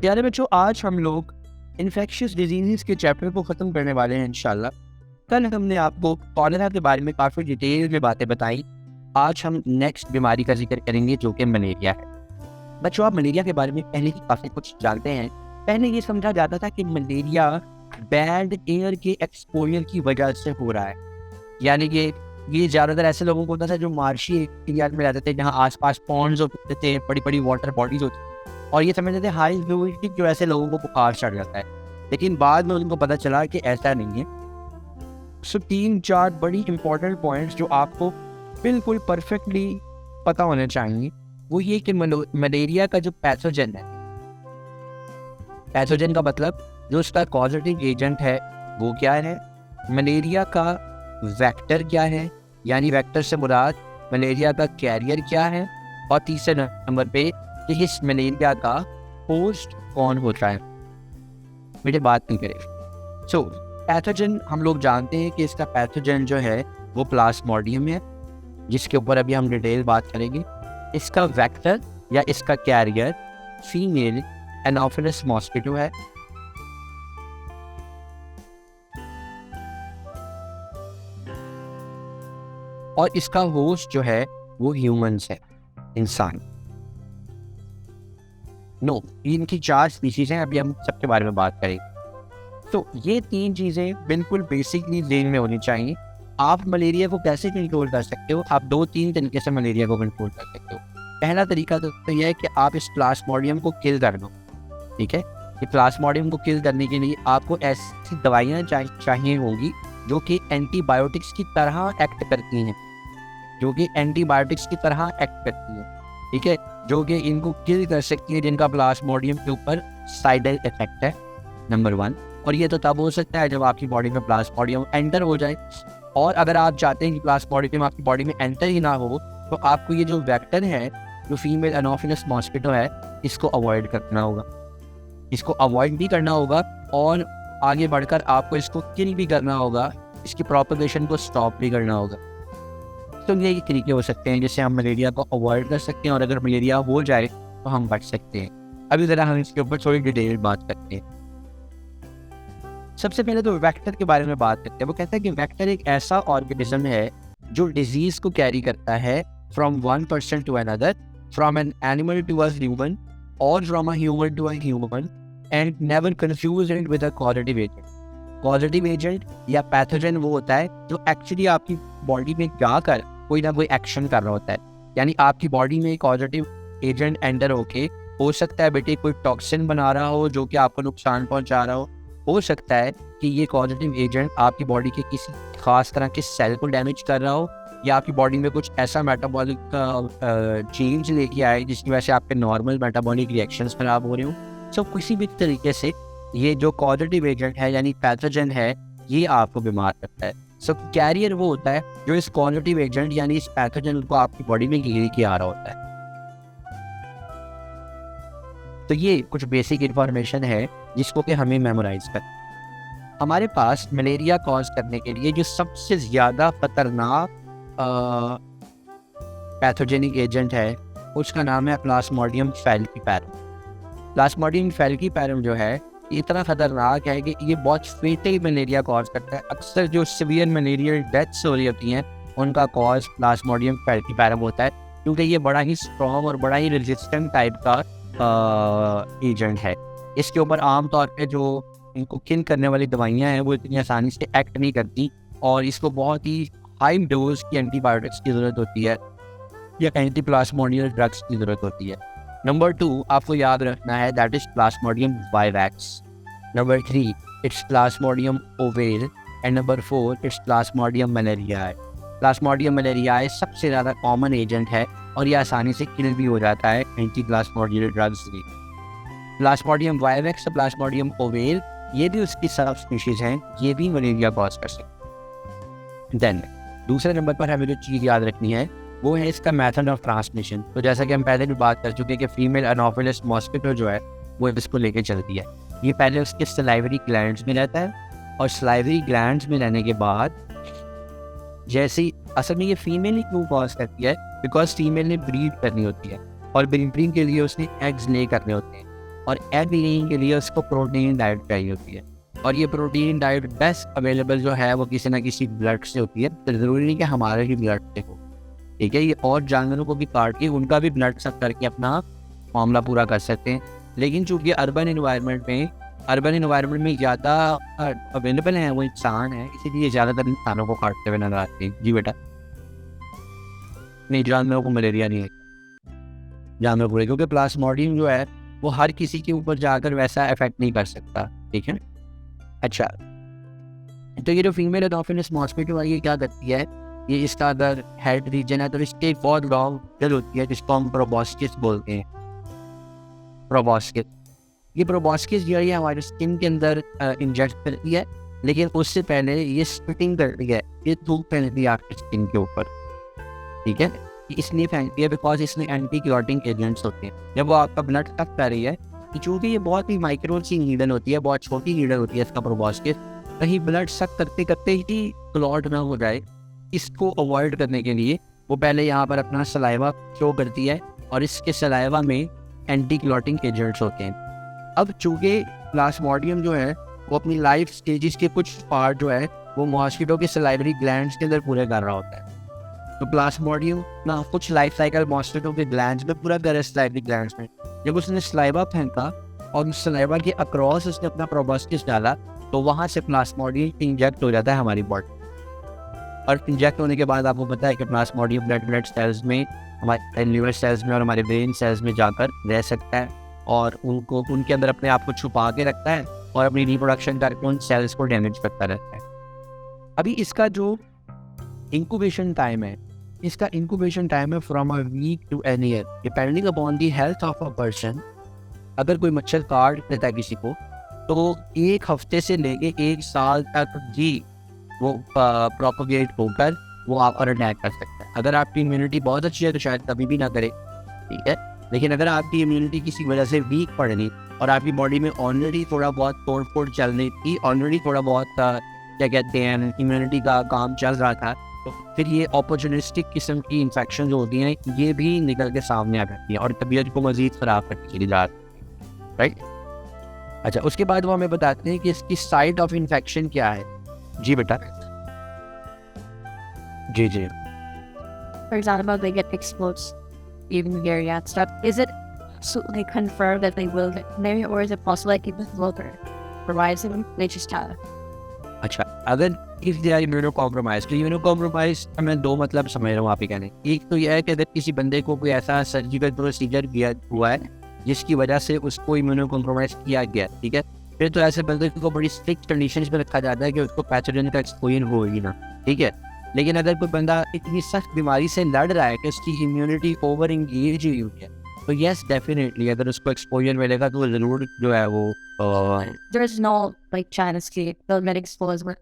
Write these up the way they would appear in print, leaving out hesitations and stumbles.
प्यारे बच्चों, आज हम लोग इन्फेक्शियस डिजीज़ के चैप्टर को ख़त्म करने वाले हैं इंशाल्लाह। कल हमने आपको कॉलेरा के बारे में काफ़ी डिटेल में बातें बताई। आज हम नेक्स्ट बीमारी का जिक्र करेंगे जो कि मलेरिया है। बच्चों, आप मलेरिया के बारे में पहले ही काफ़ी कुछ जानते हैं। पहले ये समझा जाता था कि मलेरिया बैड एयर के एक्सपोजर की वजह से हो रहा है, यानी कि ये ज़्यादातर ऐसे लोगों को होता था जो मार्शी एरिया में रहते थे, जहाँ आसपास पॉन्ड्स होते थे, बड़ी बड़ी वाटर बॉडीज होती थी, और ये समझते थे हाई ह्यूमिडिटी की वजह से लोगों को बुखार चढ़ जाता है। लेकिन बाद में उनको पता चला कि ऐसा नहीं है। सो 3-4 बड़ी इंपॉर्टेंट पॉइंट्स जो आपको बिल्कुल परफेक्टली पता होने चाहिए, वो ये कि मलेरिया का जो पैथोजन है, पैथोजन का मतलब जो उसका कॉजेटिव एजेंट है वो क्या है, मलेरिया का वेक्टर क्या है, यानी वेक्टर से मुराद मलेरिया का कैरियर क्या है, और तीसरे नंबर पे कि इस मलेरिया का होस्ट कौन होता है। मेरी बात नहीं करें। सो पैथोजन हम लोग जानते हैं कि इसका पैथोजन जो है वो प्लाज्मोडियम है, जिसके ऊपर अभी हम डिटेल बात करेंगे। इसका वेक्टर या इसका कैरियर फीमेल एनोफिलस मॉस्किटो है। और इसका होस्ट जो है वो ह्यूमंस है, इंसान। इनकी 4 स्पीशीज हैं, अभी हम सबके बारे में बात करेंगे। तो ये 3 चीज़ें बिल्कुल बेसिकली ज़हन में होनी चाहिए। आप मलेरिया को कैसे कंट्रोल कर सकते हो? आप 2-3 तरीके से मलेरिया को कंट्रोल कर सकते हो। पहला तरीका तो यह है कि आप इस प्लाज्मोडियम को किल कर दो। ठीक है, ये प्लाज्मोडियम को किल करने के लिए आपको ऐसी दवाइयाँ चाहिए होंगी जो कि एंटीबायोटिक्स की तरह एक्ट करती हैं, ठीक है, जो कि इनको किल कर सकती है, जिनका प्लाज्मोडियम के ऊपर साइड इफेक्ट है, नंबर 1। और ये तो तब हो सकता है जब आपकी बॉडी में प्लाज्मोडियम एंटर हो जाए। और अगर आप चाहते हैं कि प्लाज्मोडियम आपकी बॉडी में एंटर ही ना हो, तो आपको ये जो वेक्टर है, जो फीमेल एनोफिलस मॉस्किटो है, इसको अवॉइड करना होगा। इसको अवॉइड भी करना होगा और आगे बढ़कर आपको इसको किल भी करना होगा, इसकी प्रोपगेशन को स्टॉप भी करना होगा। तो ये तरीके हो सकते हैं जिससे हम मलेरिया को अवॉइड कर सकते हैं, और अगर मलेरिया हो जाए तो हम बच सकते हैं। अभी ज़रा हम इसके ऊपर थोड़ी डिटेल बात करते हैं। सबसे पहले तो वेक्टर के बारे में बात करते हैं। वो कहता है कि वेक्टर एक ऐसा ऑर्गेनिज्म है जो डिजीज को कैरी करता है from one person to another, from an animal to a human, और from a human to a human, and never confuse it with a causative agent. Causative agent या pathogen वो होता है जो एक्चुअली आपकी बॉडी में जाकर कोई ना कोई एक्शन कर रहा होता है। यानी आपकी बॉडी में कॉजेटिव एजेंट एंटर होके, हो सकता है बेटे कोई टॉक्सिन बना रहा हो जो कि आपको नुकसान पहुंचा रहा हो सकता है कि ये कॉजेटिव एजेंट आपकी बॉडी के किसी खास तरह के सेल को डैमेज कर रहा हो, या आपकी बॉडी में कुछ ऐसा मेटाबॉलिक चेंज लेके आए जिसकी वजह से आपके नॉर्मल मेटाबॉलिक रिएक्शंस खराब हो रहे हो। सो किसी भी तरीके से ये जो कॉजेटिव एजेंट है यानी पैथोजन है, ये आपको बीमार करता है। सो कैरियर वो होता है जो इस कॉजेटिव एजेंट यानी इस पैथोजन को आपकी बॉडी में घेर के आ रहा होता है। तो ये कुछ बेसिक इंफॉर्मेशन है जिसको कि हमें मेमोराइज कर। हमारे पास मलेरिया कॉज करने के लिए जो सबसे ज़्यादा खतरनाक पैथोजेनिक एजेंट है, उसका नाम है प्लाज्मोडियम फैल्सीपैरम। प्लाज्मोडियम फैल्सीपैरम जो है इतना खतरनाक है कि ये बहुत फेटल मलेरिया कॉज करता है। अक्सर जो सीवियर मलेरियल डेथ्स हो रही होती हैं उनका कॉज प्लाज्मोडियम फैल्सीपैरम होता है, क्योंकि ये बड़ा ही स्ट्रॉन्ग और बड़ा ही रेजिस्टेंट टाइप का एजेंट है। इसके ऊपर आमतौर पे जो इनको किल करने वाली दवाइयाँ हैं वो इतनी आसानी से एक्ट नहीं करती, और इसको बहुत ही हाई डोज की एंटीबायोटिक्स की ज़रूरत होती है या एंटी प्लाज्मोडियल ड्रग्स की ज़रूरत होती है। नंबर 2 आपको याद रखना है, that is plasmodium vivax. Number 3 it's plasmodium ovale, and number 4 it's plasmodium malariae. Plasmodium malariae सबसे ज़्यादा कॉमन एजेंट है और ये आसानी से किल भी हो जाता है एंटी प्लाज्मोडियल ड्रग्स से। प्लाज्मोडियम वाइवैक्स, प्लाज्मोडियम ओवेल, ये भी उसकी सब स्पीशीज़ हैं, ये भी मलेरिया कॉज कर सकते हैं। देन दूसरे नंबर पर हमें जो चीज़ याद रखनी है वो है इसका मेथड ऑफ ट्रांसमिशन। तो जैसा कि हम पहले भी बात कर चुके हैं कि फीमेल एनोफिलस मॉस्किटो जो है वो इसको लेके चलती है। ये पहले उसके सलाइवरी ग्लैंड्स में रहता है, और सलाइवरी ग्लैंड्स में रहने के बाद जैसे असल में ये फीमेल ही क्यों कॉज करती है, बिकॉज फीमेल ने ब्रीड करनी होती है, और ब्रीडिंग के लिए उसने एग्स ले करने होते हैं। और एग लेइंग के लिए उसको प्रोटीन डाइट चाहिए होती है, और ये प्रोटीन डाइट बेस्ट अवेलेबल जो है वो किसी ना किसी ब्लड से होती है। तो ज़रूरी नहीं कि हमारे ही ब्लड से हो, ठीक है। ये और जानवरों को भी काट के उनका भी ब्लड सक करके अपना मामला पूरा कर सकते हैं। लेकिन चूँकि अर्बन इन्वायरमेंट में ज़्यादा अवेलेबल हैं वो इंसान है, इसीलिए ज़्यादातर इंसानों को काटते हुए नजर आते हैं। जी बेटा, नहीं, जानवरों को मलेरिया नहीं है, जानवर पूरे, क्योंकि प्लाज्मोडियम जो है वो हर किसी के ऊपर जाकर वैसा इफेक्ट नहीं कर सकता, ठीक है। अच्छा, तो ये जो फीमेल एनाफिलिस मॉस्किटो है ये क्या करती है, ये इसका अगर हेड रीजन है तो इसके एक बहुत लॉन्ग जल होती है जिसको हम प्रोबॉस्किस बोलते हैं। प्रोबॉस्किस, ये प्रोबॉस्किस जो है ये हमारे स्किन के अंदर इंजेक्ट करती है, लेकिन उससे पहले ये स्पिटिंग करती है, ये थूक फैलती है आपके स्किन के ऊपर, ठीक है। ये इसलिए फैलती है बिकॉज इसमें एंटी क्लॉटिंग एजेंट्स होते हैं। जब वो आपका ब्लड टक कर रही है, चूँकि ये बहुत ही माइक्रो सी नीडल होती है, बहुत छोटी नीडल होती है इसका प्रोबॉस्किस, कहीं ब्लड सक करते करते ही क्लॉट ना हो जाए, इसको अवॉइड करने के लिए वो पहले यहाँ पर अपना सलाइवा शो करती है, और इसके सलाइवा में एंटी क्लॉटिंग एजेंट्स होते हैं। अब चूँकि प्लाज्मोडियम जो है वो अपनी लाइफ स्टेजेस के कुछ पार्ट जो है वो मॉस्किटो के सलाइवरी ग्लैंड्स के अंदर पूरे कर रहा होता है। तो प्लाज्मोडियम ना कुछ लाइफ साइकिल मॉस्किटो के ग्लैंड्स में पूरा कर सलाइवरी ग्लैंड्स में। जब उसने सलाइवा फेंका और उस सलाइवा के अक्रॉस उसने अपना प्रोबॉस्किस डाला, तो वहाँ से प्लाज्मोडियम इंजेक्ट हो जाता है हमारी बॉडी, और इंजेक्ट होने के बाद आपको पता है कि प्लाज्मोडियम ब्लड सेल्स में, हमारे लिवर सेल्स में और हमारे ब्रेन सेल्स में जाकर रह सकता है, और उनको उनके अंदर अपने आप को छुपा के रखता है और अपनी रिप्रोडक्शन करके उन सेल्स को डैमेज करता रहता है। अभी इसका जो इंक्यूबेशन टाइम है, इसका इंक्यूबेशन टाइम है from a week to an year, depending upon the health of a person. अगर कोई मच्छर काट देता है किसी को, तो 1 हफ्ते से लेके 1 साल तक जी वो प्रोपोगेट होकर वो आप पर अटैक कर सकता है। अगर आपकी इम्यूनिटी बहुत अच्छी है तो शायद कभी भी ना करे, ठीक है। लेकिन अगर आपकी इम्यूनिटी किसी वजह से वीक पड़ गई और आपकी बॉडी में ऑलरेडी थोड़ा बहुत तोड़ फोड़ चल रही थी, ऑलरेडी थोड़ा बहुत क्या कहते हैं इम्यूनिटी का काम चल रहा था, तो फिर ये अपॉर्चुनिस्टिक किस्म की इन्फेक्शन जो होती हैं ये भी निकल के सामने आ जाती हैं और तबीयत को मज़ीद ख़राब करके चली जाती है, राइट। अच्छा, उसके बाद वो हमें बताते हैं कि इसकी साइट ऑफ इन्फेक्शन क्या है। जी बेटा, जी जी। For example, they get exposed even area and stuff. Is it absolutely confirmed that they will get malaria, or is it possible that people will provide them? They just have. अच्छा, अगर if they are immuno compromise, तो immuno compromise का मैं 2 मतलब समझ रहा हूँ आप ही कहने। एक तो यह है कि अगर किसी बंदे को कोई ऐसा सर्जिकल प्रोसीजर किया हुआ है जिसकी वजह से उसको इम्यूनो कॉम्प्रोमाइज किया गया, ठीक है, फिर तो ऐसे बंदे को बड़ी स्ट्रिक्ट कंडीशंस में रखा जाता है कि उसको पैथोजन का एक्सपोजर हो ही ना, ठीक है। लेकिन अगर कोई बंदा इतनी सख्त बीमारी से लड़ रहा है कि उसकी इम्यूनिटी ओवर इंगेज हुई है, तो यस डेफिनेटली अगर उसको एक्सपोजर मिलेगा तो ज़रूर जो है वो There's no like chance that they'll get exposed with.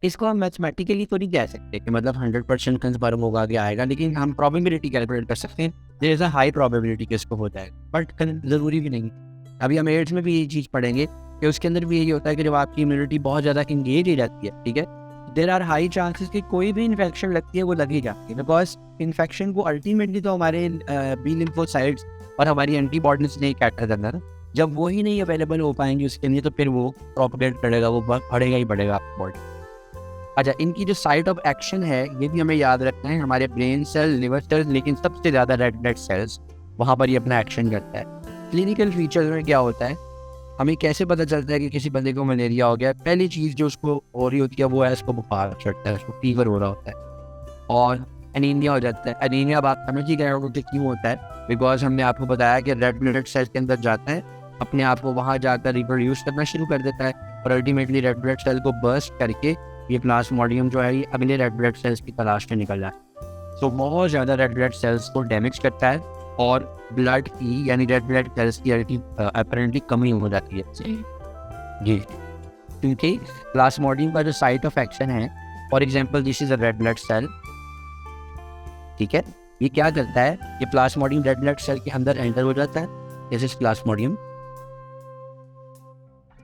इसको हम मैथमेटिकली तो नहीं कह सकते कि मतलब 100% कंफर्म होगा कि आएगा, लेकिन हम प्रोबेबिलिटी कैलकुलेट कर सकते हैं। There is a high probability कि इसको हो जाएगा, बट ज़रूरी भी नहीं। अभी हम एड्स में भी ये चीज़ पढ़ेंगे कि उसके अंदर भी यही होता है कि जब आपकी इम्यूनिटी बहुत ज़्यादा इंगेज हो जाती है, ठीक है, देयर आर हाई चांसेस कि कोई भी इन्फेक्शन लगती है वो लग ही जाती है, बिकॉज इन्फेक्शन को अल्टीमेटली तो हमारे बी लिम्फोसाइट्स और हमारी एंटीबॉडीज ने कैटर करना है। जब वो ही नहीं अवेलेबल हो पाएंगे उसके लिए, तो फिर वो प्रोपगेट करेगा, वो बढ़ेगा ही बढ़ेगा बॉडी। अच्छा, इनकी जो साइट ऑफ एक्शन है ये भी हमें याद रखना है, हमारे ब्रेन सेल, लिवर सेल्स, लेकिन सबसे ज़्यादा रेड ब्लड सेल्स, वहाँ पर ये अपना एक्शन करता है। क्लिनिकल फीचर में क्या होता है, हमें कैसे पता चलता है कि किसी बंदे को मलेरिया हो गया? पहली चीज़ जो उसको हो रही होती है वो है उसको बुखार चढ़ता है, उसको फीवर हो रहा होता है और एनीमिया हो जाता है। एनीमिया आप समझ ही गए होंगे क्यों होता है, बिकॉज हमने आपको बताया कि रेड ब्लड सेल्स के अंदर जाता है, अपने आप को वहाँ जाकर रिप्रोड्यूस करना शुरू कर देता है और अल्टीमेटली रेड ब्लड सेल को बर्स्ट करके ये प्लाज्मोडियम जो है ये अगले रेड ब्लड सेल्स की तलाश में निकल जाता है। तो बहुत ज़्यादा रेड ब्लड सेल्स को डैमेज करता है और ब्लड की यानी रेड ब्लड सेल्स की अपरेंटली कमी हो जाती है जी, क्योंकि प्लाज्मोडियम का जो साइट ऑफ एक्शन है, for example this is a red blood cell, ठीक है, ये क्या करता है, ये प्लाज्मोडियम रेड ब्लड सेल के अंदर एंटर हो जाता है। दिस इज प्लाज्मोडियम,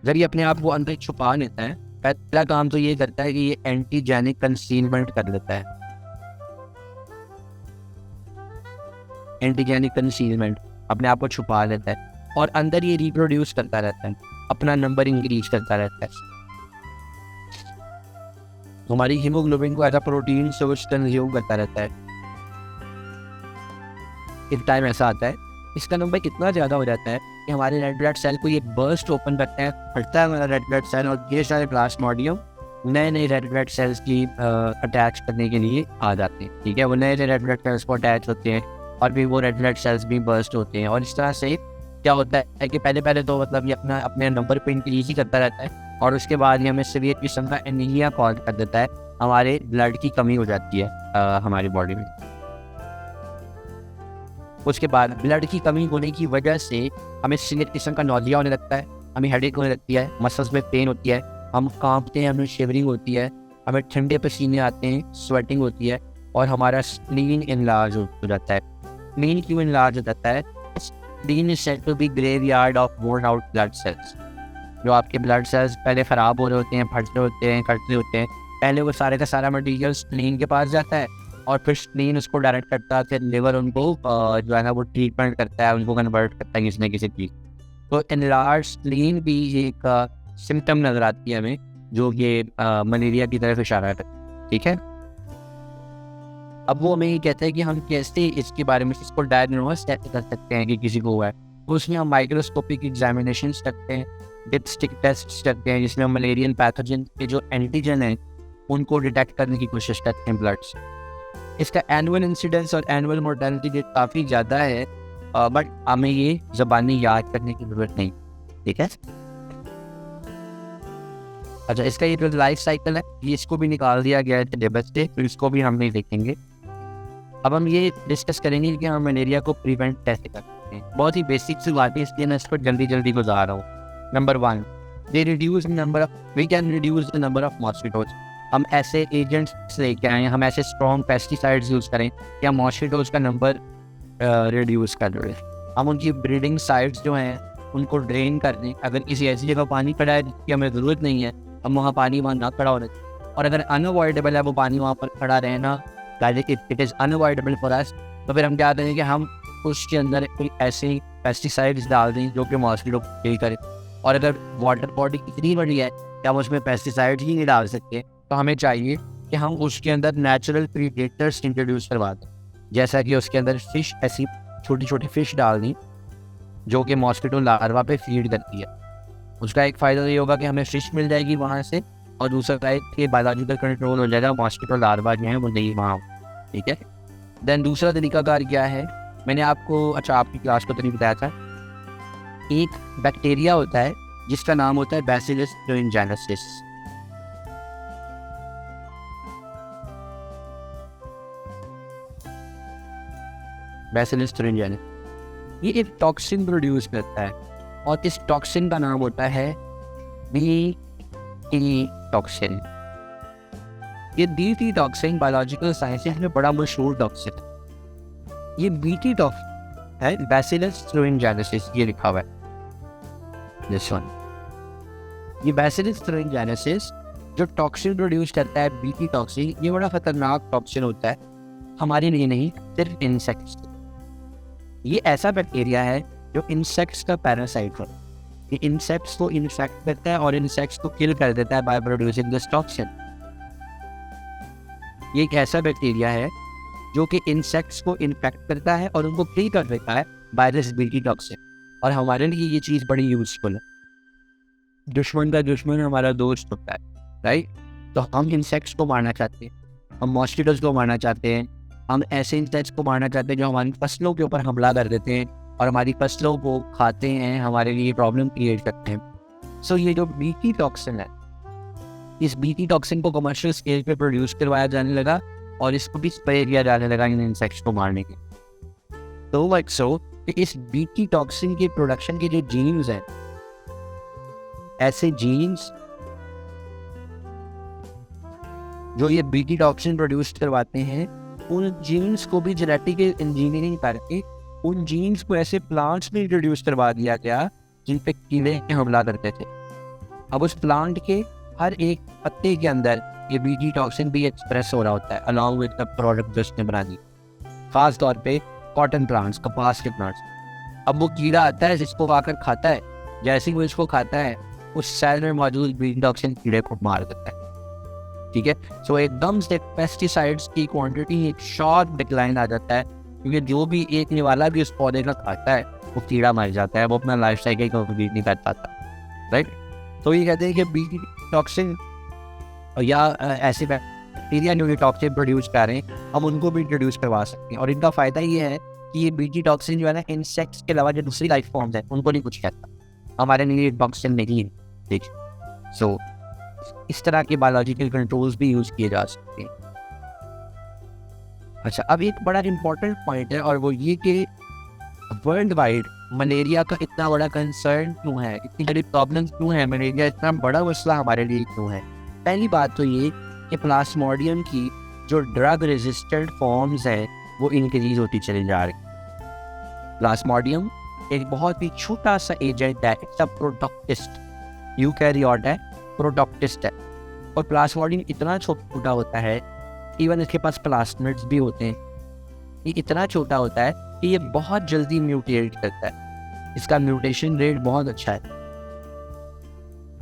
जब ये अपने आप को अंदर छुपा लेता है, पहला काम तो ये करता है कि ये एंटीजेनिक कंसीलमेंट कर लेता है। एंटीजेनिक कंसीलमेंट अपने आप को छुपा लेता है और अंदर ये रिप्रोड्यूस करता रहता है, अपना नंबर इंक्रीज करता रहता है। हमारी हीमोग्लोबिन को as a protein source consume करता रहता है। एक टाइम ऐसा आता है इसका नंबर इतना ज़्यादा हो जाता है कि हमारे रेड ब्लड सेल को ये बर्स्ट ओपन करता है, फटता है हमारा रेड ब्लड सेल, और ये सारे प्लाज्मोडियम नए नए रेड ब्लड सेल्स की अटैच करने के लिए आ जाते हैं। ठीक है, वो नए नए रेड ब्लड सेल्स को अटैच होते हैं और फिर वो रेड ब्लड सेल्स भी बर्स्ट होते हैं। और इस तरह से क्या होता है कि पहले तो मतलब ये अपने नंबर पे इंक्रीज ही करता रहता है, और उसके बाद ये हमें सीवियर किस्म का एनीमिया कॉज कर देता है, हमारे ब्लड की कमी हो जाती है हमारी बॉडी में। उसके बाद ब्लड की कमी होने की वजह से हमें सीवियर किस्म का नौजिया होने लगता है, हमें हेडेक होने लगती है, मसल्स में पेन होती है, हम कांपते हैं, हमें शिवरिंग होती है, हमें ठंडे पसीने आते हैं, स्वेटिंग होती है, और हमारा स्प्लीन इनलार्ज हो जाता है। स्प्लीन क्यों इनलार्ज हो जाता है? Spleen is said to be graveyard of worn out blood cells. जो आपके ब्लड सेल्स पहले ख़राब हो रहे होते हैं, फट रहे होते हैं, कट रहे होते हैं, पहले वो सारे का सारा मटीरियल स्प्लीन के पास जाता है, और फिर स्प्लीन उसको डायरेक्ट करता है, फिर लिवर उनको जो है ना वो ट्रीटमेंट करता है, उनको कन्वर्ट करता है किसी न किसी चीज़। तो इनलार्ज स्प्लीन भी एक सिम्टम नज़र आती है हमें, जो ये मलेरिया की तरफ इशारा करती है। ठीक है, अब वो हमें ये कहते हैं कि हम कैसे इसके बारे में इसको डायग्नोस कैसे कर सकते हैं कि किसी को हुआ है। तो उसमें हम माइक्रोस्कोपिक एग्जामिनेशन करते हैं, डिपस्टिक टेस्ट करते हैं, जिसमें हम मलेरियन पैथोजन के जो एंटीजन हैं उनको डिटेक्ट करने की कोशिश करते हैं ब्लड से। इसका एनुअल इंसिडेंस और एनुअल मोर्टेलिटी रेट काफ़ी ज़्यादा है, बट हमें ये ज़बानी याद करने की ज़रूरत नहीं। ठीक है, अच्छा, इसका ये जो लाइफ साइकिल है ये इसको भी निकाल दिया गया है सिलेबस से, तो इसको भी हम नहीं देखेंगे। अब हम ये डिस्कस करेंगे कि हम मलेरिया को प्रिवेंट कैसे कर सकते हैं। बहुत ही बेसिक सी बात है, इसलिए मैं इस पर जल्दी गुजार रहा हूँ। Number 1, we can reduce the number of mosquitoes. हम ऐसे एजेंट्स लेके आए, हम ऐसे स्ट्रॉन्ग पेस्टिसाइड्स यूज़ करें कि हम मॉस्किटोज का नंबर रिड्यूस कर दें। हम उनकी ब्रीडिंग साइट्स जो हैं उनको ड्रेन कर दें। अगर किसी ऐसी जगह पानी पड़ा है जिसकी हमें ज़रूरत नहीं है, हम वहाँ पानी ना खड़ा होने दें। और अगर अनअवॉइडेबल है वो पानी वहाँ पर खड़ा रहना, it is unavoidable for us, तो फिर हम क्या करें कि हम उसके अंदर कोई ऐसे पेस्टिसाइड्स डाल दें जो कि मॉस्किटो को किल करें। और अगर वाटर बॉडी इतनी बड़ी है कि हम उसमें पेस्टिसाइड्स ही नहीं डाल सकते, तो हमें चाहिए कि हम उसके अंदर नेचुरल प्रीडेटर्स इंट्रोड्यूस करवा दें। जैसा कि उसके अंदर फ़िश, ऐसी छोटी छोटी फ़िश डाल दी जो कि मॉस्किटो लार्वा पे फीड करती है। उसका एक फ़ायदा ये होगा कि हमें फ़िश मिल जाएगी वहाँ से, और दूसरा है कि बायोलॉजिकल कंट्रोल हो जाएगा, मॉस्किटो लार्वा जो है वो नहीं वहाँ। ठीक है, देन दूसरा तरीकाकार क्या है, मैंने आपको आपकी क्लास को तो नहीं बताया था। एक बैक्टीरिया होता है जिसका नाम होता है बैसिलस thuringiensis। बैसिलस thuringiensis ये एक टॉक्सिन प्रोड्यूस करता है, और इस टॉक्सिन का नाम होता है BT टॉक्सिन। ये BT टॉक्सिन बायोलॉजिकल साइंसेस में बड़ा मशहूर टॉक्सिन है। ये BT टॉक्सिन है बैसिलस thuringiensis, ये लिखा हुआ है दिस वन। ये बैसिलस thuringiensis जो टॉक्सिन प्रोड्यूस करता है BT टॉक्सिन, ये बड़ा खतरनाक टॉक्सिन होता है हमारे लिए नहीं, सिर्फ इंसेक्ट्स। ये ऐसा बैक्टीरिया है जो इंसेक्ट्स का पैरासाइट है। ये इंसेक्ट्स को इन्फेक्ट करता है और इंसेक्ट्स को किल कर देता है बाय प्रोड्यूसिंग दिस टॉक्सिन। ये एक ऐसा बैक्टीरिया है जो कि इंसेक्ट्स को इन्फेक्ट करता है और उनको किल कर देता है बाय दिस BT टॉक्सिन। और हमारे लिए ये चीज़ बड़ी यूजफुल है। दुश्मन का दुश्मन हमारा दोस्त होता है, राइट? तो हम इंसेक्ट्स को मारना चाहते हैं, हम मॉस्किटोज को मारना चाहते हैं, हम ऐसे इंसेक्ट्स को मारना चाहते हैं जो हमारी फसलों के ऊपर हमला कर देते हैं और हमारी फसलों को खाते हैं, हमारे लिए प्रॉब्लम क्रिएट करते हैं। सो ये जो BT टॉक्सिन है, इस BT टॉक्सिन को कमर्शियल स्केल पे प्रोड्यूस करवाया जाने लगा और इसको भी स्प्रे किया जाने लगा इन इंसेक्ट्स को मारने के। तो लाइक सो इस BT टॉक्सिन के प्रोडक्शन के जो जीन्स हैं, ऐसे जीन्स जो ये BT टॉक्सिन प्रोड्यूस करवाते हैं, उन जीन्स को भी जेनेटिकल इंजीनियरिंग करके उन जीन्स को ऐसे प्लांट्स में इंट्रोड्यूस करवा दिया गया जिन पे कीड़े हमला करते थे। अब उस प्लांट के हर एक पत्ते के अंदर ये BT टॉक्सिन भी एक्सप्रेस हो रहा होता है अलॉन्ग विद द प्रोडक्ट जो उसने बना दी। खास तौर पे कॉटन प्लांट्स, कपास के प्लांट्स। अब वो कीड़ा आता है जिसको आकर खाता है, जैसे ही वो इसको खाता है उस सेल में मौजूद ब्रीडिंग टॉक्सिन कीड़े को मार देता है। ठीक है, सो एकदम से पेस्टिसाइड्स की क्वांटिटी एक शॉर्ट डिक्लाइन आ जाता है, क्योंकि जो भी एक निवाला भी उस पौधे का खाता है वो कीड़ा मर जाता है, वो अपना लाइफ साइकिल कंप्लीट नहीं कर पाता। राइट, तो ये कहते हैं कि बीटी टॉक्सिन या ऐसे बैक्टीरिया जो ये टॉक्सिन प्रोड्यूस कर रहे हैं हम उनको भी इंट्रोड्यूस करवा सकते हैं। और इनका फ़ायदा ये है कि ये बीटी टॉक्सिन जो है ना इंसेक्ट्स के अलावा जो दूसरी लाइफ फॉर्म्स हैं उनको नहीं कुछ कहता, हमारे लिए टॉक्सिन नहीं है। देखिए, सो इस तरह के बायोलॉजिकल कंट्रोल्स भी यूज़ किए जा सकते हैं। अच्छा, अब एक बड़ा इंपॉर्टेंट पॉइंट है और वो ये कि वर्ल्ड वाइड मलेरिया का इतना बड़ा कंसर्न क्यों है, इतनी बड़ी प्रॉब्लम क्यों है, मलेरिया इतना बड़ा मसला हमारे लिए क्यों है। पहली बात तो ये कि प्लास्मोडियम की जो ड्रग रेजिस्टेंट फॉर्म्स हैं वो इंक्रीज होती चली जा रही। प्लास्मोडियम एक बहुत ही छोटा सा एजेंट है, इट्स अ प्रोटॉक्टिस्ट, यूकैरियोट है, प्रोटॉक्टिस्ट है। और प्लास्मोडियम इतना छोटा होता है, इवन इसके पास प्लास्मिड्स भी होते हैं, ये इतना छोटा होता है कि ये बहुत जल्दी म्यूटेट करता है, इसका म्यूटेशन रेट बहुत अच्छा है।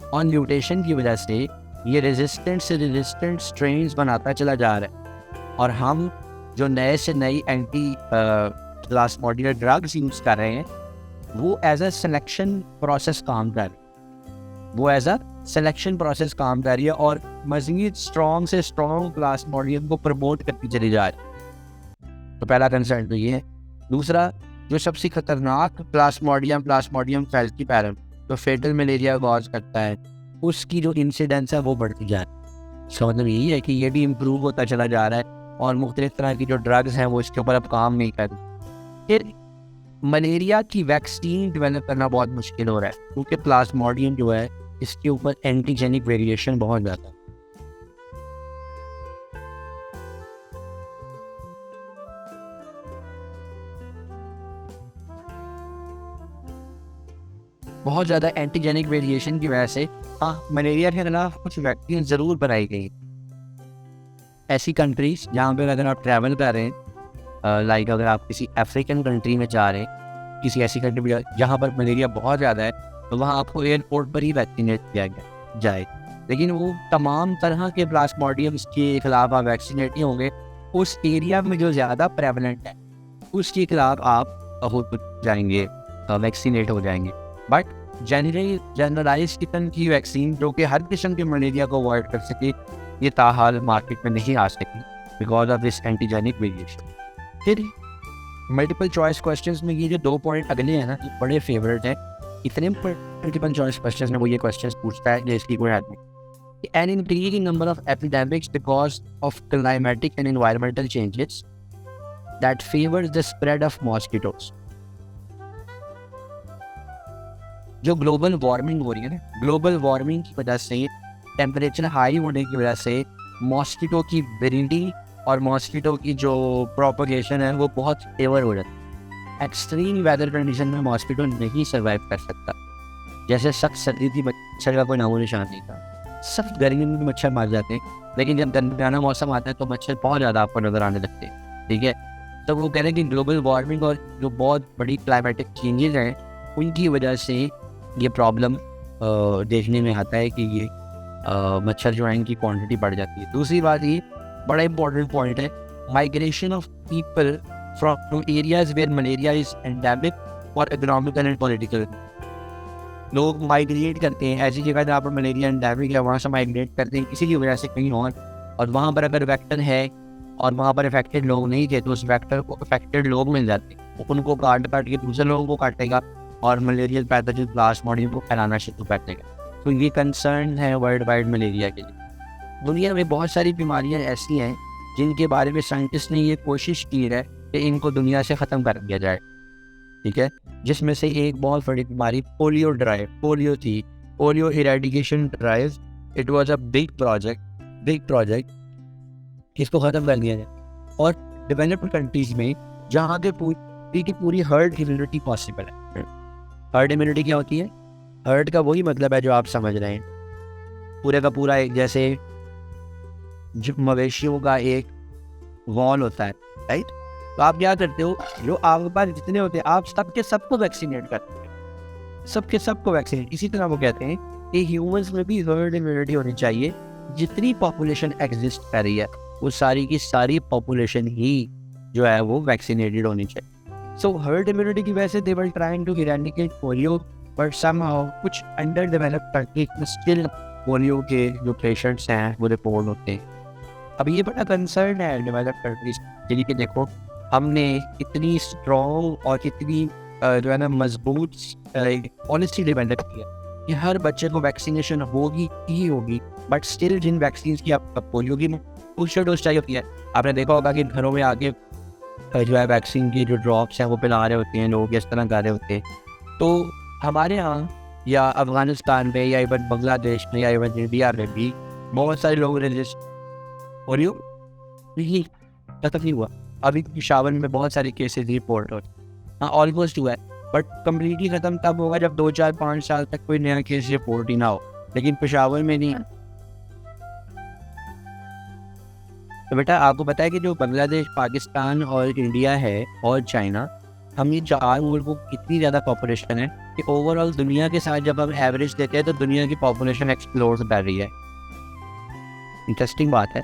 और म्यूटेशन की वजह से ये रेजिस्टेंट से रेजिस्टेंट स्ट्रेन्स बनाता चला जा रहा है। और हम जो नए से नई एंटी प्लास्मोडियम ड्रग्स यूज़ कर रहे हैं वो एज अ सिलेक्शन प्रोसेस काम कर रही है, वो एज अ सिलेक्शन प्रोसेस काम कर रही है और मज़ीद स्ट्रॉन्ग से स्ट्रॉन्ग प्लास्मोडियम को प्रमोट करती चली जा रही है। तो पहला कंसर्न तो ये है। दूसरा, जो सबसे खतरनाक प्लास्मोडियम फैल्सीपैरम जो फेटल मलेरिया कॉज करता है, उसकी जो इंसिडेंस है वो बढ़ती जा रही है। इसका मतलब यही है कि ये भी इम्प्रूव होता चला जा रहा है और मुख्तलिफ तरह की जो ड्रग्स हैं वो इसके ऊपर अब काम नहीं कर रही। फिर मलेरिया की वैक्सीन डेवलप करना बहुत मुश्किल हो रहा है, क्योंकि प्लास्मोडियम जो है इसके ऊपर एंटीजेनिक वेरिएशन बहुत ज़्यादा है। बहुत ज़्यादा एंटीजेनिक वेरिएशन की वजह से हाँ मलेरिया के खिलाफ कुछ वैक्सीन ज़रूर बनाई गई। ऐसी कंट्रीज़ जहाँ पर अगर आप ट्रैवल कर रहे हैं, लाइक अगर आप किसी अफ्रीकन कंट्री में जा रहे हैं, किसी ऐसी कंट्री में जहाँ पर मलेरिया बहुत ज़्यादा है, तो वहाँ आपको एयरपोर्ट पर ही वैक्सीनेट किया जाए। लेकिन वो तमाम तरह के प्लास्मोडियम्स के खिलाफ आप वैक्सीनेट नहीं होंगे, उस एरिया में जो ज़्यादा प्रेवलेंट है उसके खिलाफ आप हो जाएंगे, वैक्सीनेट हो जाएंगे। बट जनरलाइज किस्म की वैक्सीन जो कि हर किस्म के मलेरिया को अवॉइड कर सके, ये ताहाल मार्केट में नहीं आ सकी because of this antigenic variation. फिर मल्टीपल चॉइस क्वेश्चंस में ये जो 2 पॉइंट अगले हैं ना, ये बड़े फेवरेट हैं। इतने मल्टीपल चॉइस क्वेश्चंस में वो ये क्वेश्चंस पूछता है जैसे कोई आदमी, an increasing number of epidemics because of climatic and environmental changes that favours the spread of mosquitoes. जो ग्लोबल वार्मिंग हो रही है ना, ग्लोबल वार्मिंग की वजह से टेम्परेचर हाई होने की वजह से मॉस्किटो की ब्रीडिंग और मॉस्किटो की जो प्रोपगेशन है वो बहुत फेवर हो जाती है। एक्सट्रीम वेदर कंडीशन में मॉस्किटो नहीं सर्वाइव कर सकता। जैसे सख्त सर्दी थी, मच्छर का कोई नामो निशान नहीं था। सख्त गर्मी में भी मच्छर मार जाते हैं, लेकिन जब दरमियाना मौसम आता है तो मच्छर बहुत ज़्यादा आपको नज़र आने लगते हैं। ठीक है, तो वो कह रहे हैं कि ग्लोबल वार्मिंग और जो बहुत बड़ी क्लाइमेटिक चेंजेस हैं उनकी वजह से ये प्रॉब्लम देखने में आता है कि ये मच्छर जो है इनकी क्वांटिटी बढ़ जाती है। दूसरी बात ये बड़ा इंपॉर्टेंट पॉइंट है, migration of people from areas where malaria is endemic और इकोनॉमिकल एंड पॉलिटिकल। लोग माइग्रेट करते हैं ऐसी जगह जहाँ पर मलेरिया एंडेमिक है, वहाँ से माइग्रेट करते हैं किसी की वजह से कहीं और वहाँ पर अगर वेक्टर है और वहाँ पर अफेक्टेड लोग नहीं थे तो उस वेक्टर को अफेक्टेड लोग मिल जाते हैं, उनको काट के दूसरे लोगों को काटेगा और मलेरिया पैथोजन प्लास्मोडियम को फैलाना शुरू कर देगा। तो ये कंसर्न है वर्ल्ड वाइड मलेरिया के लिए। दुनिया में बहुत सारी बीमारियां ऐसी हैं जिनके बारे में साइंटिस्ट ने ये कोशिश की है कि इनको दुनिया से ख़त्म कर दिया जाए। ठीक है, जिसमें से एक बहुत बड़ी बीमारी पोलियो थी, polio eradication drive. It was a big project, इसको ख़त्म कर दिया जाए। और डेवलप्ड कंट्रीज में जहाँ के पूरी हर्ड इम्यूनिटी पॉसिबल है। हर्ड इम्यूनिटी क्या होती है? हर्ड का वही मतलब है जो आप समझ रहे हैं, पूरे का पूरा एक जैसे मवेशियों का एक वॉल होता है, राइट? तो आप क्या करते हो, जो आपके पास जितने होते हैं आप सबके सबको वैक्सीनेट करते हैं, सबके सबको वैक्सीनेट। इसी तरह वो कहते हैं कि ह्यूमंस में भी हर्ड इम्यूनिटी होनी चाहिए। जितनी पॉपुलेशन एग्जिस्ट कर रही है वो सारी की सारी पॉपुलेशन ही जो है वो वैक्सीनेटेड होनी चाहिए। सो हर्ड इम्यूनिटी की वजह से they were trying to eradicate polio, but somehow कुछ अंडर डेवलप्ड कंट्रीज में स्टिल पोलियो के जो पेशेंट्स हैं वो रिपोर्ट होते हैं। अब ये बड़ा कंसर्न है डेवलप्ड कंट्रीज के लिए कि देखो हमने इतनी स्ट्रॉन्ग और इतनी जो है ना मजबूत पॉलिसी डेवलप की है कि हर बच्चे को वैक्सीनेशन होगी ही होगी, बट स्टिल जिन वैक्सीन की आप पोलियो की बूस्टर डोज चाहिए होती है, आपने देखा होगा कि घरों में आके जो है वैक्सीन की जो ड्रॉप्स हैं वो पिला रहे होते हैं लोग, इस तरह कर रहे होते हैं। तो हमारे यहाँ या अफगानिस्तान में या इवन बांग्लादेश में या इवन इंडिया में भी बहुत सारे लोगों ने पोलियो नहीं खत्म नहीं हुआ। अभी पेशावर में बहुत सारे केसेस रिपोर्ट हो, हाँ ऑलमोस्ट हुआ है, बट कम्प्लीटली ख़त्म तब होगा जब 2 4 5 साल तक कोई नया केस रिपोर्ट ही ना हो, लेकिन पेशावर में नहीं। तो बेटा आपको पता है कि जो बांग्लादेश, पाकिस्तान और इंडिया है और चाइना, हम ये 4 मुल्कों की इतनी ज़्यादा पॉपुलेशन है कि ओवरऑल दुनिया के साथ जब हम एवरेज देते हैं तो दुनिया की पॉपुलेशन एक्सप्लोर कर रही है। इंटरेस्टिंग बात है,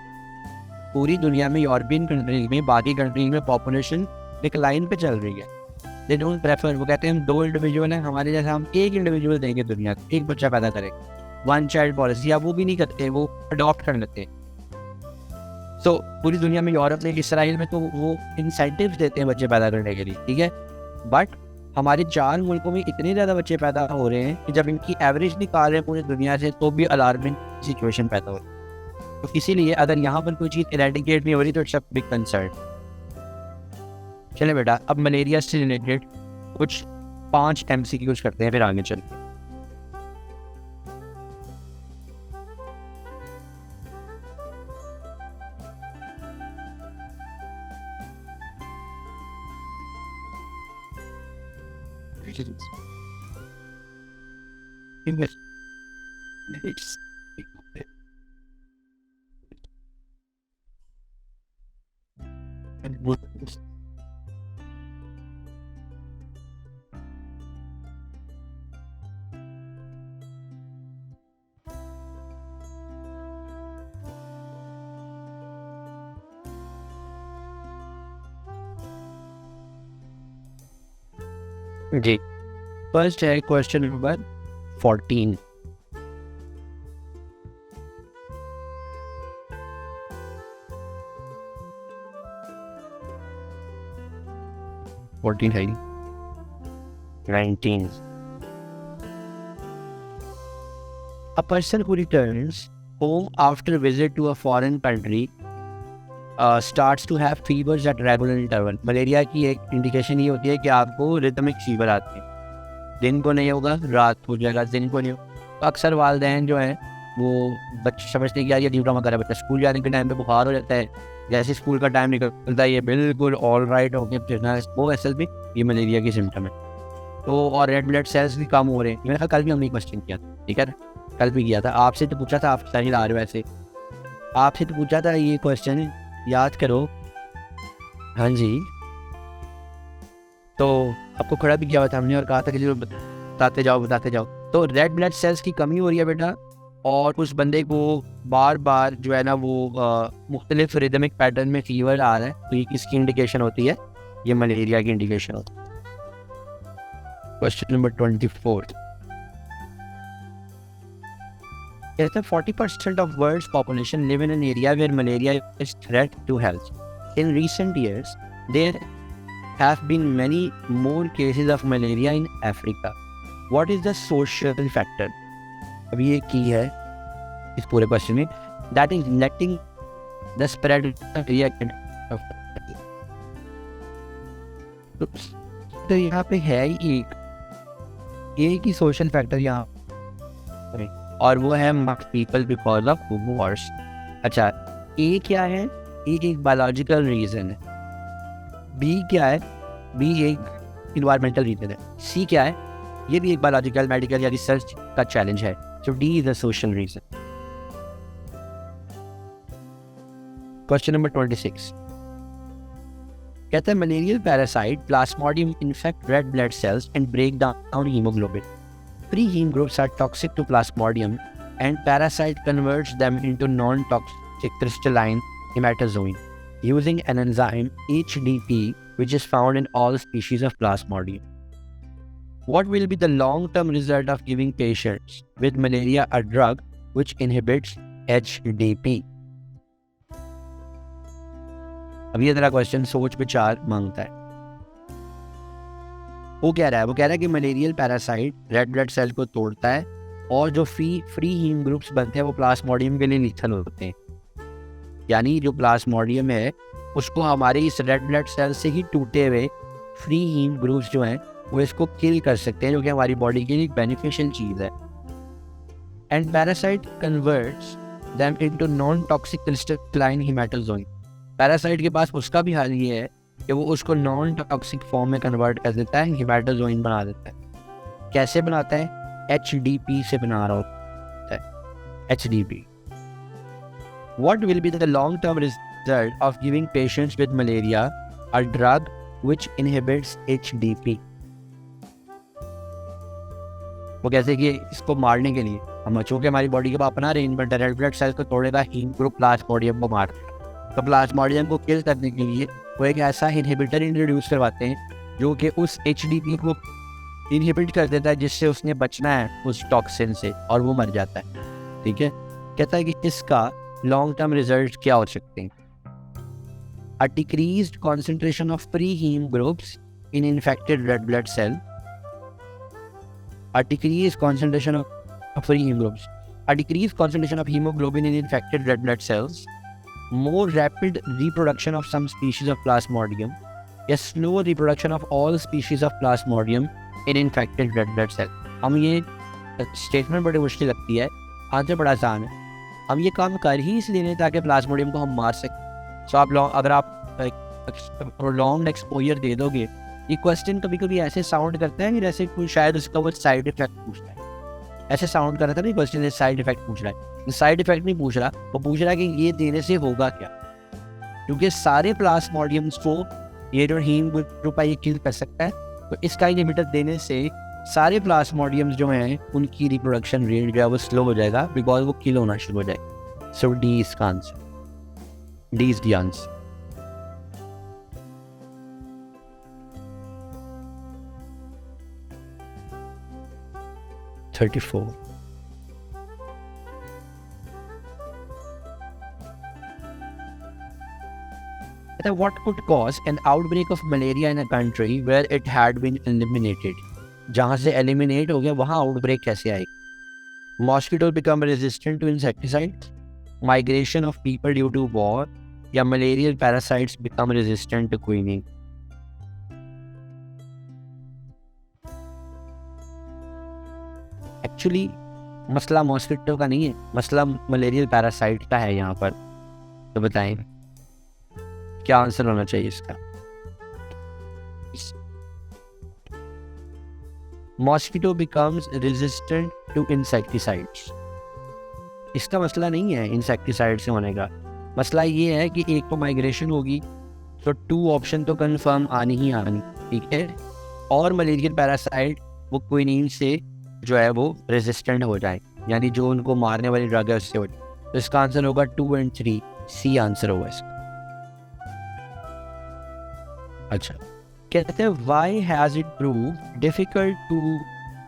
पूरी दुनिया में यूरोपियन कंट्रीज में, बाकी कंट्रीज में पॉपुलेशन डिक्लाइन पे चल रही है। दे डोंट प्रेफर, वो कहते हैं हम 2 इंडिविजुअल हैं, हमारे जैसा हम 1 इंडिविजुअल देंगे दुनिया को, 1 बच्चा पैदा करेंगे, 1 चाइल्ड पॉलिसी। अब वो भी नहीं करते, वो अडॉप्ट कर लेते हैं। सो पूरी दुनिया में, यूरोप में, इसराइल में तो वो इंसेंटिव्स देते हैं बच्चे पैदा करने के लिए, ठीक है। बट हमारे 4 मुल्कों में इतने ज़्यादा बच्चे पैदा हो रहे हैं कि जब इनकी एवरेज निकाल रहे हैं पूरी दुनिया से तो भी अलार्मिंग सिचुएशन पैदा हो रही है। तो इसीलिए अगर यहाँ पर कोई चीज़ इरेडिकेट नहीं हो रही तो इट्स अ बिग कंसर्न। चले बेटा, अब मलेरिया से रिलेटेड कुछ 5 MCQs करते हैं, फिर आगे चलते हैं। जी, फर्स्ट है क्वेश्चन नंबर 14। है 19। A person who returns home after visit to a foreign country starts to have fevers at regular interval। Malaria की एक इंडिकेशन ये होती है कि आपको रिदमिक फीवर आते हैं, दिन को नहीं होगा, रात हो जाएगा, दिन को नहीं होगा। तो अक्सर वालिदैन जो है वो बच्चे समझते हैं कि यार ये ड्यूटा मत कर, बच्चा स्कूल जाने के टाइम पे बुखार हो जाता है, जैसे स्कूल का टाइम निकलता है ये बिल्कुल ऑल राइट हो गया, वो असल में ये मलेरिया की सिम्टम है। तो और रेड ब्लड सेल्स भी कम हो रहे हैं। मैंने कल भी हमने क्वेश्चन किया था, ठीक है, कल भी किया था, आपसे तो पूछा था, आप सही ला रहे हो, वैसे आपसे तो पूछा था ये क्वेश्चन, याद करो। हाँ जी, तो आपको खड़ा भी किया हुआ था हमने और कहा था कि बताते जाओ। तो रेड ब्लड सेल्स की कमी हो रही है बेटा, और उस बंदे को बार बार जो है ना वो मुख्तलिफ रिदमिक पैटर्न में फीवर आ रहा है, तो ये किसकी इंडिकेशन होती है? ये मलेरिया की इंडिकेशन होती है। क्वेश्चन नंबर 24 कहता है 40% of world's population live in an area where malaria is threat to health. In recent years, there have been many more cases of malaria in Africa. What is the social factor? अभी ये की है इस पूरे question में, that is letting the spread of तो यहाँ पे है एक ही सोशल फैक्टर यहाँ, और वो है पीपल बिकॉज ऑफ वॉर्स। अच्छा, ए क्या है? ए एक बायोलॉजिकल रीजन है। बी क्या है? बी एक इन्वायरमेंटल रीजन है। सी क्या है? ये भी एक बायोलॉजिकल, मेडिकल या रिसर्च का चैलेंज है। So D is a social reason. Question number 26 कहता है malarial parasite plasmodium infect red blood cells and break down haemoglobin. Free heme groups are toxic to Plasmodium and parasite converts them into non-toxic crystalline hematozoin using an enzyme HDP which is found in all species of Plasmodium. What will be the long-term result of giving patients with malaria a drug which inhibits HDP? अब ये तरह question सोच विचार मांगता है. वो कह रहा है कि malarial parasite red blood cell को तोड़ता है और जो फ्री हीम ग्रुप्स बनते हैं वो प्लाज्मोडियम के लिए लीथल होते हैं. यानी जो प्लाज्मोडियम है उसको हमारे इस रेड ब्लड सेल से ही टूटे हुए फ्री हीम ग्रुप्स जो हैं वो इसको किल कर सकते हैं, जो कि हमारी बॉडी के लिए एक बेनिफिशियल चीज़ है. And parasite converts them into non toxic crystalline haemozoin. Parasite के पास उसका भी हाल ये है कि वो उसको नॉन टॉक्सिक फॉर्म में कन्वर्ट कर देता है, हेमाटोजोइन बना देता है. कैसे बनाता है? HDP से बना रहा होता है. HDP. What will be the long-term result of giving patients with malaria a drug which inhibits HDP? वो कहते हैं कि इसको मारने के लिए हम चूँकि हमारी बॉडी के पास अपना अरेंजमेंट है, रेड ब्लड सेल को तोड़ेगा, हीम ग्रुप प्लाज्मोडियम को मार देगा. तो प्लाज्मोडियम को किल करने के लिए वो एक ऐसा इनहिबिटर इंट्रोड्यूस करवाते हैं जो कि उस HDP को इनहिबिट कर देता है जिससे उसने बचना है उस टॉक्सिन से और वो मर जाता है. ठीक है. कहता है कि इसका लॉन्ग टर्म रिजल्ट क्या हो सकते हैं? A decreased concentration of free heme groups in infected red blood cell. A decreased concentration of free heme groups, a decreased concentration of hemoglobin in infected red blood cells, more rapid reproduction of some species of Plasmodium, a slow reproduction of all species of Plasmodium in infected red blood cell. हम ये statement बड़ी मुश्किल लगती है, answer बड़ा आसान है. हम ये काम कर ही इसलिए नहीं ताकि प्लाज्मोडियम को हम मार सकें. सो अगर आप प्रोलॉन्ग्ड एक्सपोजर दे दोगे, ये क्वेश्चन कभी कभी ऐसे साउंड करता है कि जैसे कोई शायद उसका वो साइड इफेक्ट पूछ रहा है. ऐसे साउंड कर रहा था ना क्वेश्चन, साइड इफेक्ट पूछ रहा है. साइड इफेक्ट नहीं पूछ रहा, वो पूछ रहा है कि ये देने से होगा क्या, क्योंकि सारे प्लाज्मोडियम्स को ये जो हीम ग्रुप है ये किल कर सकता है. तो इसका इनहिबिटर देने से सारे प्लाज्मोडियम्स जो हैं उनकी रिप्रोडक्शन रेट जो है वो स्लो हो जाएगा, बिकॉज वो किल होना शुरू हो जाएगा. सो डी इसका answer, D is the answer. What could cause an outbreak of malaria in a country where it had been eliminated? जहाँ से eliminate हो गया वहाँ outbreak कैसे आएगी? Mosquitoes become resistant to insecticides, migration of people due to war, या malarial parasites become resistant to quinine. Actually मसला mosquito का नहीं है, मसला मलेरियल पैरासाइट का है यहाँ पर. तो बताएं क्या आंसर होना चाहिए इसका? Mosquito becomes resistant to insecticides. इसका मसला नहीं है इंसेक्टिसाइड से होने का, मसला ये है कि एक तो माइग्रेशन होगी, तो 2 ऑप्शन तो कंफर्म आनी ही आनी. ठीक है. और मलेरियल पैरासाइट वो क्विनीन से जो है वो रेजिस्टेंट हो जाए, यानी जो उनको मारने वाली ड्रग है उससे हो जाए. तो इसका आंसर होगा 2 और 3, सी आंसर होगा इसका. अच्छा, कहते हैं why has it prove difficult to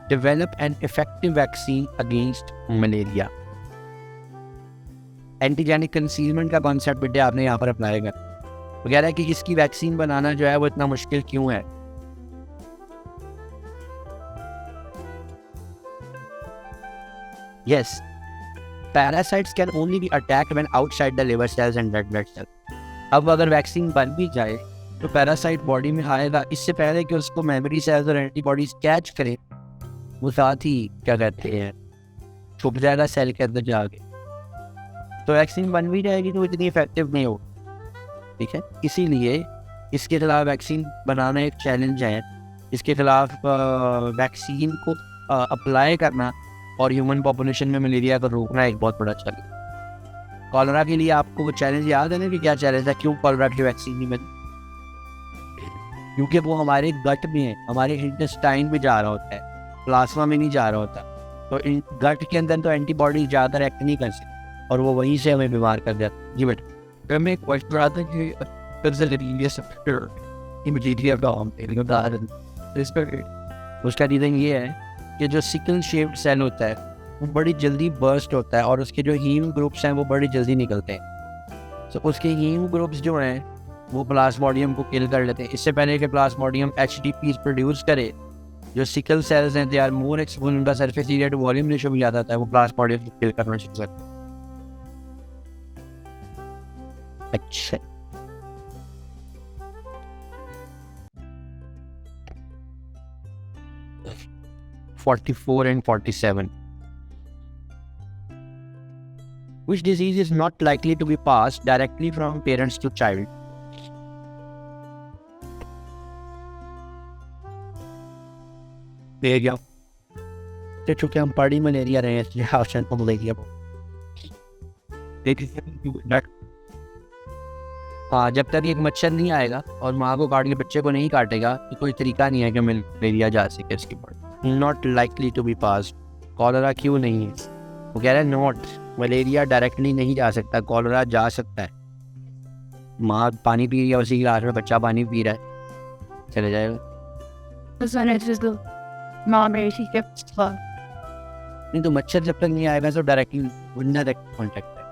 develop an effective vaccine against malaria? Antigenic concealment का कॉन्सेप्ट बेटे आपने यहाँ पर अप्लाई कर. वो कह रहा है कि इसकी वैक्सीन बनाना जो है वो इतना मुश्किल क्यों है? Yes, parasites can only be attacked when outside the liver cells and red blood cells. अब अगर वैक्सीन बन भी जाए तो पैरासाइट बॉडी में आएगा इससे पहले कि उसको मेमोरी सेल्स और एंटीबॉडीज कैच करे, वो साथ ही क्या कहते हैं छुप जाएगा सेल के अंदर जाके. तो वैक्सीन बन भी जाएगी तो इतनी इफेक्टिव नहीं हो. ठीक है. इसीलिए इसके खिलाफ वैक्सीन बनाना एक चैलेंज है. इसके खिलाफ वैक्सीन को अप्लाई करना और ह्यूमन पॉपुलेशन में मलेरिया को रोकना एक बहुत बड़ा चैलेंज. कॉलरा के लिए आपको वो चैलेंज याद है ना कि क्या चैलेंज है, क्यों कॉलरा की वैक्सीन नहीं बनी? क्योंकि वो हमारे गट में है, हमारे इंटेस्टाइन में जा रहा होता है, प्लाज्मा में नहीं जा रहा होता। तो गट के अंदर तो एंटीबॉडी ज़्यादा एक्ट नहीं कर सकती और वो वहीं से हमें बीमार कर देता। जी बेटा, Can I make a question rather than उसका रीज़न ये है कि जो सिकल शेप्ड सेल होता है वो बड़ी जल्दी बर्स्ट होता है और उसके जो हीम ग्रुप्स हैं वो बड़ी जल्दी निकलते हैं। तो उसके हीम ग्रुप्स जो हैं वो प्लाज्मोडियम को किल कर लेते हैं। इससे पहले कि प्लाज्मोडियम HDPs प्रोड्यूस करे, जो सिकल सेल्स हैं दे आर मोर एक्सपोज, उनका surface area to volume ratio भी ज़्यादा था, वो प्लाज्मोडियम को किल करना शुरू करते हैं। अच्छा, (44 and 47). Which disease is not likely to be passed directly from parents to child? Malaria. तो चूंकि हम पढ़ी मलेरिया रहे हैं इसलिए ऑप्शन को मलेरिया। हाँ, जब तक एक मच्छर नहीं आएगा और माँ को काट के बच्चे को नहीं काटेगा तो कोई तरीका नहीं है कि मलेरिया जा सके इसकी पर। Not likely to be passed. Cholera क्यों नहीं है? वो कह रहा है नॉट, मलेरिया डायरेक्टली नहीं जा सकता, कॉलरा जा सकता है। माँ पानी पी रही है, उसी गिलास में बच्चा पानी पी रहा है, चले जाएगा। नहीं तो मच्छर जब तक नहीं आएगा तो डायरेक्टली डायरेक्ट कॉन्टेक्ट है।